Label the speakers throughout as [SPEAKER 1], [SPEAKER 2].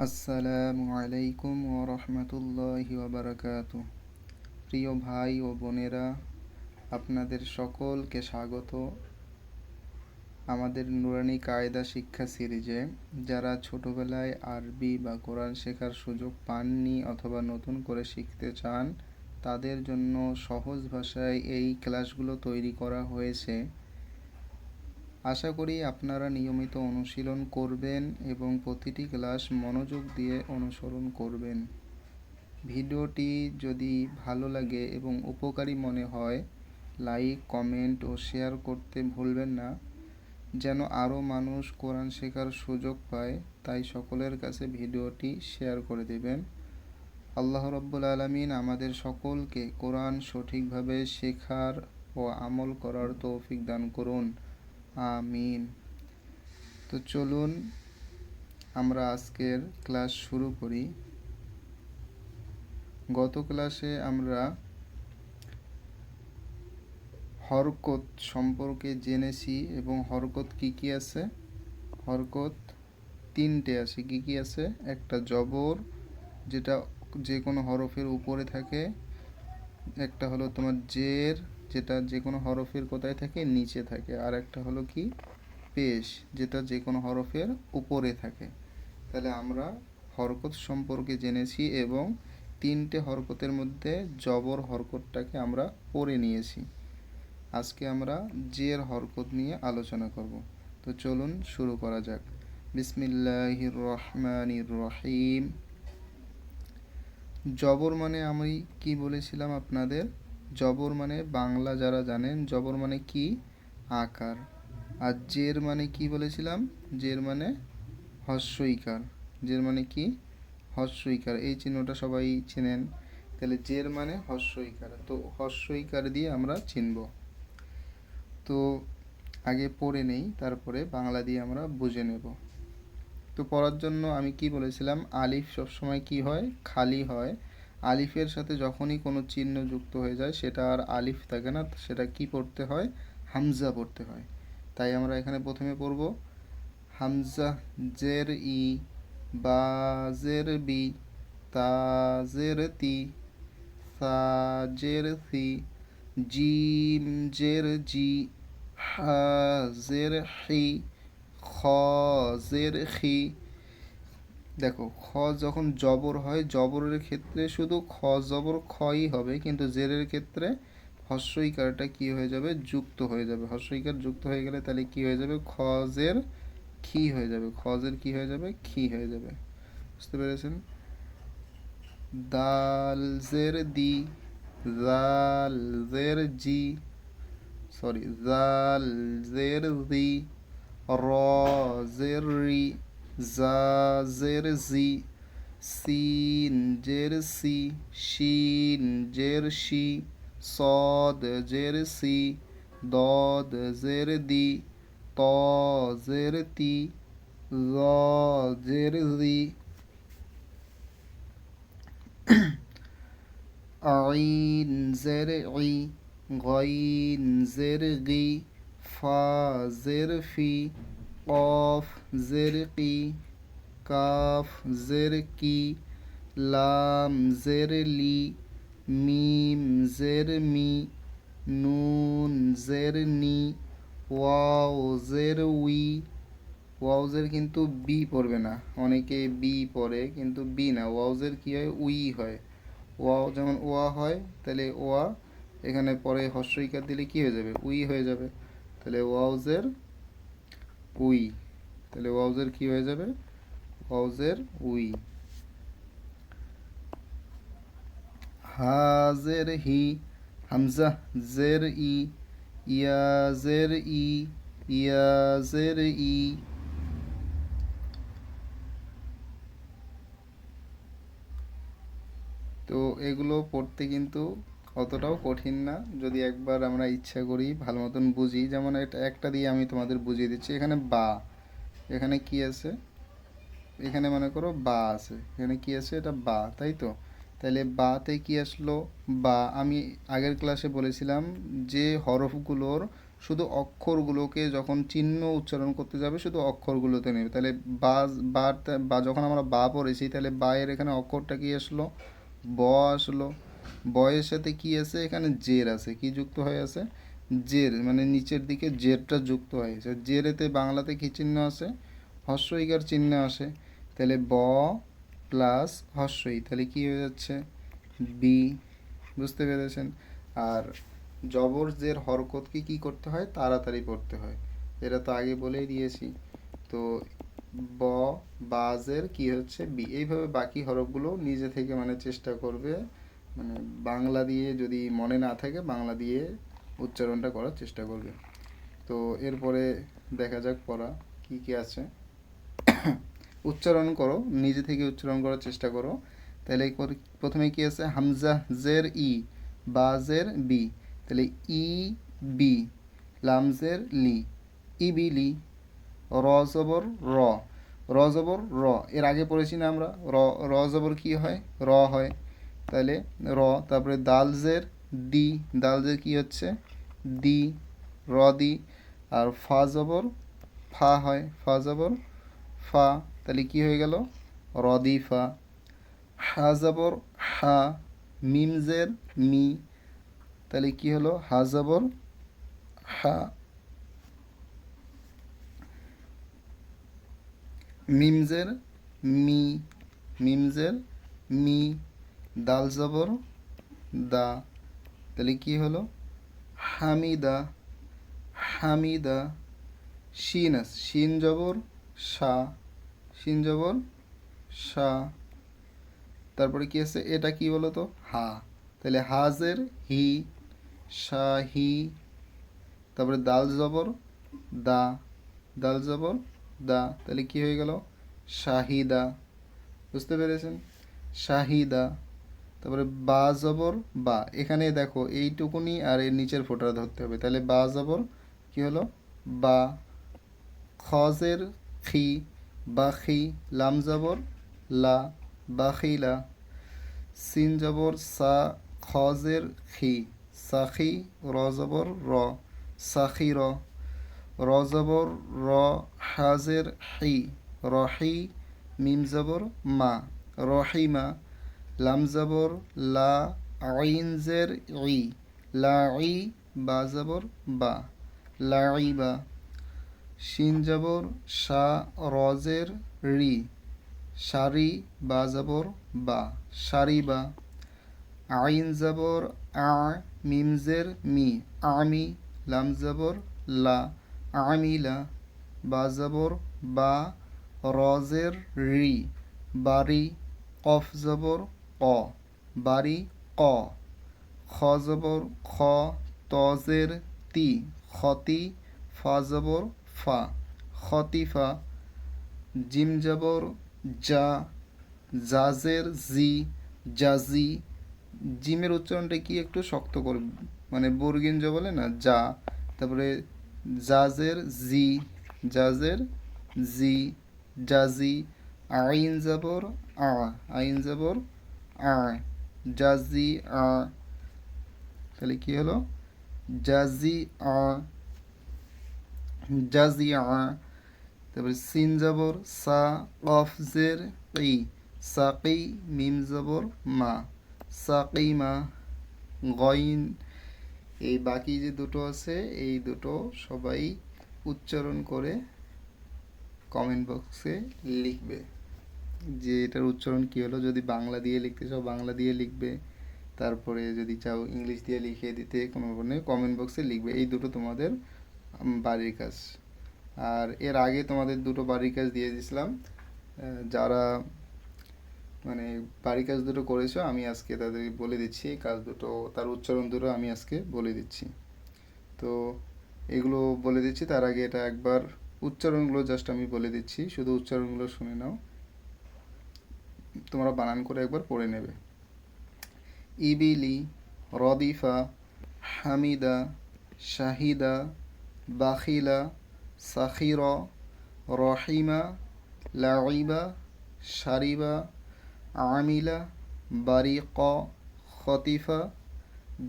[SPEAKER 1] আসসালামু আলাইকুম ওয়া রাহমাতুল্লাহি ওয়া বারাকাতুহু। প্রিয় ভাই ও বোনেরা, আপনাদের সকলকে স্বাগত আমাদের নুরানি কায়দা শিক্ষা সিরিজে। যারা ছোটবেলায় আরবি বা কোরআন শেখার সুযোগ পাননি অথবা নতুন করে শিখতে চান, তাদের জন্য সহজ ভাষায় এই ক্লাসগুলো তৈরি করা হয়েছে। আশা করি আপনারা নিয়মিত অনুশীলন করবেন এবং প্রতিটি ক্লাস মনোযোগ দিয়ে অনুসরণ করবেন। ভিডিওটি যদি ভালো লাগে এবং উপকারী মনে হয়, লাইক, কমেন্ট ও শেয়ার করতে ভুলবেন না, যেন আরও মানুষ কোরআন শেখার সুযোগ পায়। তাই সকলের কাছে ভিডিওটি শেয়ার করে দেবেন। আল্লাহ রাব্বুল আলামিন আমাদের সকলকে কোরআন সঠিকভাবে শেখার ও আমল করার তৌফিক দান করুন, আমিন। তো চলুন আমরা আজকের ক্লাস শুরু করি। গত ক্লাসে আমরা হরকত সম্পর্কে জেনেছি এবং হরকত কি কি আছে। হরকত তিনটে আছে। কি কি আছে? একটা জবর, যেটা যে কোনো হরফের উপরে থাকে। একটা হলো তোমার জের, যেটা যে কোনো হরফের কোথায় থাকে? নিচে থাকে। আর একটা হলো কি? পেশ, যেটা যে কোনো হরফের উপরে থাকে। তাহলে আমরা হরকত সম্পর্কে জেনেছি এবং তিনটে হরকতের মধ্যে জবর হরকতটাকে আমরা পড়ে নিয়েছি। আজকে আমরা জের হরকত নিয়ে আলোচনা করব। তো চলুন শুরু করা যাক। বিসমিল্লাহির রহমানির রহিম। জবর মানে আমি কি বলেছিলাম আপনাদের? জবর মানে বাংলা যারা জানেন, জবর মানে কি? আকার। আর জের মানে কি বলেছিলাম? জের মানে হস্যইকার। জের মানে কি? হস্যইকার। এই চিহ্নটা সবাই চেনেন। তাহলে জের মানে হস্যইকার। তো হস্যইকার দিয়ে আমরা চিনব। তো আগে পড়ে নেই, তারপরে বাংলা দিয়ে আমরা বুঝে নেব। তো পড়ার জন্য আমি কি বলেছিলাম? আলিফ সবসময় কি হয়? খালি হয়। আলিফের সাথে যখনই কোনো চিহ্ন যুক্ত হয়ে যায়, সেটা আর আলিফ থাকে না, সেটা কি পড়তে হয়? হামজা পড়তে হয়। তাই আমরা এখানে প্রথমে পড়ব হামজা, জের ই, বা জের বি, তা জের তি, সা জের সি, জিম জের জি, হা জের হি, খ জের খি। দেখো, খ যখন জবর হয়, জবরের ক্ষেত্রে শুধু খ জবর খই হবে, কিন্তু জেরের ক্ষেত্রে হস্যইকারটা কি হয়ে যাবে? যুক্ত হয়ে যাবে। হস্যইকার যুক্ত হয়ে গেলে তাহলে কি হয়ে যাবে? খ জের খি হয়ে যাবে। খ জের কি হয়ে যাবে? খি হয়ে যাবে। বুঝতে পেরেছেন? দাল জের দি, জাল জের জি, সরি, জাল জের জি, র জের রি, জা জের জি, সিন জের সি, শিন জের শি, সদ জের সি, দদ জের দি, ত জের তি, জ জের জি, আইন জের ই, গইন জের গি, ফা জের ফি, কফ জের কি, কাফ জের কি, লাম জের লি, মিম জের মি, নুন জের নি, ওয়াও জের উই। ওয়াও জের কিন্তু বি পড়বে না। অনেকে বি পড়ে, কিন্তু বি না, ওয়াও জের কি হয়? উই হয়। ওয়াও যেমন ওয়া হয়, তাহলে ওয়া এখানে পরে হস্যইকার দিলে কি হয়ে যাবে? উই হয়ে যাবে। তাহলে ওয়াও জের উই। তাহলে ওয়াও জের কি হয়ে যাবে? ওয়াও জের উই। হা জের হি, হামজা জের ই, ইয়া জের ই, ইয়া জের ই। তো এগুলো পড়তে কিন্তু অতটাও কঠিন না, যদি একবার আমরা ইচ্ছা করি, ভালো মতন বুঝি। যেমন এটা একটা দিয়ে আমি তোমাদের বুঝিয়ে দিচ্ছি। এখানে বা, এখানে কি আছে? এখানে মনে করো বা আছে। এখানে কি আছে? এটা বা, তাই তো? তাহলে বাতে কি আসলো? বা। আমি আগের ক্লাসে বলেছিলাম যে হরফগুলোর শুধু অক্ষরগুলোকে যখন চিহ্ন উচ্চারণ করতে যাবে শুধু অক্ষরগুলোতে নেবে। তাহলে বা, বা যখন আমরা বা পড়েছি তাহলে বা এর এখানে অক্ষরটা কি আসলো, ব আসলো। বয়ের সাথে কি আছে, এখানে জের আছে, কি যুক্ত হয়ে আছে, জের, মানে নিচের দিকে জেরটা যুক্ত হয়েছে। জেরেতে বাংলাতে কি চিহ্ন আছে, হস্র ইকার চিহ্ন আসে। তাহলে ব প্লাস হস্র ই, তাহলে কি হয়ে যাচ্ছে, বি। বুঝতে পেরেছেন? আর জবর জের হরকতকে কি করতে হয়, তাড়াতাড়ি পড়তে হয়, এটা তো আগে বলেই দিয়েছি। তো ব, বাজের কি হচ্ছে, বি। এইভাবে বাকি হরফগুলো নিজে থেকে মানে চেষ্টা করবে, মানে বাংলা দিয়ে যদি মনে না থাকে বাংলা দিয়ে উচ্চারণটা করার চেষ্টা করবে। তো এরপরে দেখা যাক পড়া কি কি আছে। উচ্চারণ করো, নিজে থেকে উচ্চারণ করার চেষ্টা করো। তাহলে প্রথমে কি আছে, হামজা জের ই, বাজের বি, তাহলে ই বি, লামজের লি, ইবিলি। র জবর র, র জবর র, এর আগে পড়েছি না আমরা, র, র জবর কি হয়, র হয়। তাহলে র, তারপরে দালজের দি, দালজের কি হচ্ছে, দি, র দি। আর ফা জবর ফা হয়, ফা জবর ফা, তাহলে কি হয়ে গেল, রদিফা। হা জবর হা, মিমজের মি, তাহলে কি হলো, হা জবর হা। মিমজের মি, মিমজের মি। দাল জবর দা, তাহলে কি হলো, হামিদা, হামিদা। শিন আছে, শিন জবর সা, শিন জবর সা। তারপরে কি আছে, এটা কি বলো তো, হা, তাহলে হাজের হি, শাহি। তারপরে দাল জবর দা, দাল জবর দা, তাহলে কি হয়ে গেল, শাহিদা। বুঝতে পেরেছেন, শাহিদা। তারপরে বা জবর বা, এখানে দেখো এইটুকুনি আর এর নিচের ফোঁটা ধরতে হবে, তাহলে বা জবর কি হলো, বা। খজের খি, বাখি, লাম জবর লা, বাখিলা। সিন জবর সা, খজের খি, সাখি। র জবর র, সাখির। র জবর র, হাজের হি, রহি। মিম জবর মা, রহিমা। লাম জবর লা, আইন জের ই, লাই। বা জবর বা, লাইবা। শিন জবর শা, রজের রি, সারি। বা জবর বা, সারিবা। আইন জবর আ, মিমজের মি, আমি। লাম জবর লা, আমিলা। বা জবর বা, রজের রি, বারি। কফ জবর ক, বারি ক। খ জবর খ, তজের তি, খতি। ফা জবর ফা, খতিফা। জিম জবর জা, জাজের জি, জাজি। জিমের উচ্চারণটা কি একটু শক্ত করে, মানে বর্গিন জ বলে না, যা। তারপরে জাজের জি, জাজের জি, জাজি। আইন জবর আ, আইন জবর আ, জাজি আ, তাহলে কি হলো, জাজি আ, জাজি আ। তারপরে সিন জবর সা, কফ জের ই, সাকি। মিম জবর মা, সাকিমা। গইন। এই বাকি যে দুটো আছে এই দুটো সবাই উচ্চারণ করে কমেন্ট বক্সে লিখবে যে এটার উচ্চারণ কী হলো। যদি বাংলা দিয়ে লিখতে চাও বাংলা দিয়ে লিখবে, তারপরে যদি চাও ইংলিশ দিয়ে লিখে দিতে কোনো কমেন্ট বক্সে লিখবে। এই দুটো তোমাদের বাড়ির কাজ। আর এর আগে তোমাদের দুটো বাড়ির কাজ দিয়ে দিয়েছিলাম, যারা মানে বাড়ির কাজ দুটো করেছো আমি আজকে তাদের বলে দিচ্ছি কাজ দুটো, তার উচ্চারণ দুটো আমি আজকে বলে দিচ্ছি। তো এগুলো বলে দিচ্ছি, তার আগে এটা একবার উচ্চারণগুলো জাস্ট আমি বলে দিচ্ছি, শুধু উচ্চারণগুলো শুনে নাও, তোমরা বানান করে একবার পড়ে নেবে। ইবিলি, রদিফা, হামিদা, শাহিদা, বাখিলা, সাখির, রহিমা, লাইবা, শারিবা, আমিলা, বারিক, খতিফা,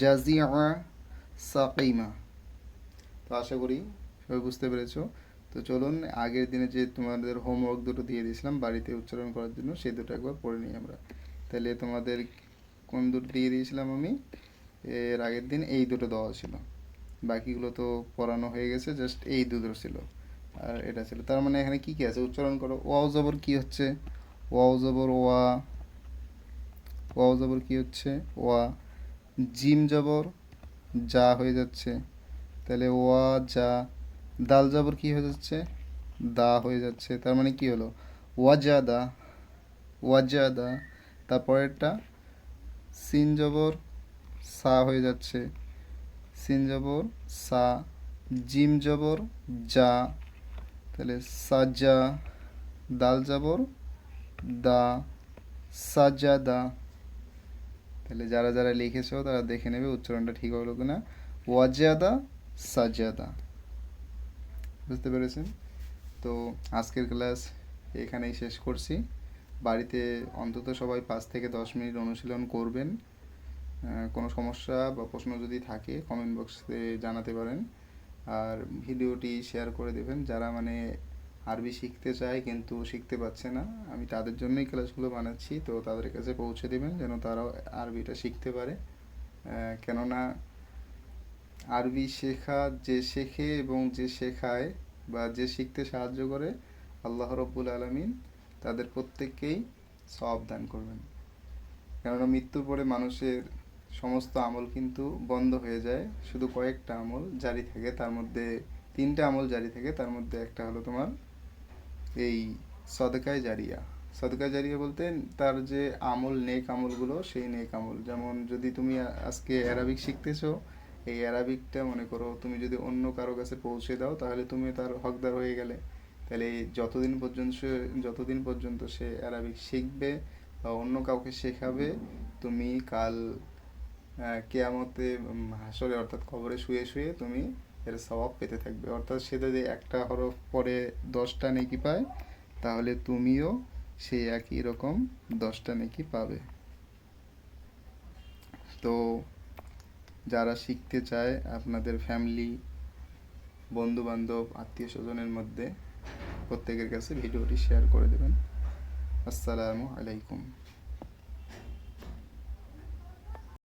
[SPEAKER 1] জাজিআ, সাকিমা। তো আশা করি সবাই বুঝতে পেরেছো। তো চলুন আগের দিনে যে তোমাদের হোমওয়ার্ক দুটো দিয়ে দিয়েছিলাম বাড়িতে উচ্চারণ করার জন্য, সেই দুটো একবার পড়ে নিই আমরা। তাহলে তোমাদের কোন দুটো দিয়ে দিয়েছিলাম আমি? এর আগের দিন এই দুটো দেওয়া ছিল, বাকিগুলো তো পড়ানো হয়ে গেছে, জাস্ট এই দুটো ছিল আর এটা ছিল। তার মানে এখানে কি কি আছে উচ্চারণ করো। ওয়াও জবর কি হচ্ছে? ওয়াও জবর ওয়া। ওয়াও জবর কি হচ্ছে? ওয়া। জিম জবর যা হয়ে যাচ্ছে, তাহলে ওয়া যা। দাল জবর কি হয়ে যাচ্ছে? দা হয়ে যাচ্ছে, তার মানে কি হলো? ওয়াজাদা। ওয়াজাদা। তারপরেরটা সিন জবর সা হয়ে যাচ্ছে, সিন জবর সা। জিম জবর যা, তাহলে সাজা। দাল জবর দা, সাজাদা। তাহলে যারা যারা লিখেছো তারা দেখে নেবে উচ্চারণটা ঠিক হলো কিনা। ওয়াজাদা, সাজাদা। বুঝতে পেরেছেন? তো আজকের ক্লাস এখানেই শেষ করছি। বাড়িতে অন্তত সবাই 5 থেকে 10 মিনিট অনুশীলন করবেন। কোনো সমস্যা বা প্রশ্ন যদি থাকে কমেন্ট বক্সে জানাতে পারেন। আর ভিডিওটি শেয়ার করে দেবেন যারা মানে আরবি শিখতে চায় কিন্তু শিখতে পারছে না, আমি তাদের জন্যই ক্লাসগুলো বানাচ্ছি। তো তাদের কাছে পৌঁছে দেবেন যেন তারাও আরবিটা শিখতে পারে। কেননা আরবি শেখা যে শেখে এবং যে শেখায় বা যে শিখতে সাহায্য করে, আল্লাহ রব্বুল আলামিন তাদের প্রত্যেককেই সওয়াব দান করবেন। কেননা মৃত্যুর পরে মানুষের সমস্ত আমল কিন্তু বন্ধ হয়ে যায়, শুধু কয়েকটা আমল জারি থাকে। তার মধ্যে 3টা আমল জারি থাকে, তার মধ্যে একটা হলো তোমার এই সদকায়ে জারিয়া। সদকায়ে জারিয়া বলতে তার যে আমল, নেক আমলগুলো, সেই নেক আমল। যেমন যদি তুমি আজকে অ্যারাবিক শিখতেছো, এই অ্যারাবিকটা মনে করো তুমি যদি অন্য কারো কাছে পৌঁছে দাও তাহলে তুমি তার হকদার হয়ে গেলে। তাহলে যতদিন পর্যন্ত সে অ্যারাবিক শিখবে বা অন্য কাউকে শেখাবে, তুমি কাল কেয়ামতে হাসরে অর্থাৎ কবরে শুয়ে শুয়ে তুমি এর সওয়াব পেতে থাকবে। অর্থাৎ সে যদি একটা হরফ পরে 10টা নেকি পায়, তাহলে তুমিও সেই একই রকম 10টা নেকি পাবে। তো যারা শিখতে চায় আপনাদের ফ্যামিলি, বন্ধু বান্ধব, আত্মীয় স্বজনের মধ্যে প্রত্যেকের কাছে ভিডিওটি শেয়ার করে দেবেন। আসসালামু আলাইকুম।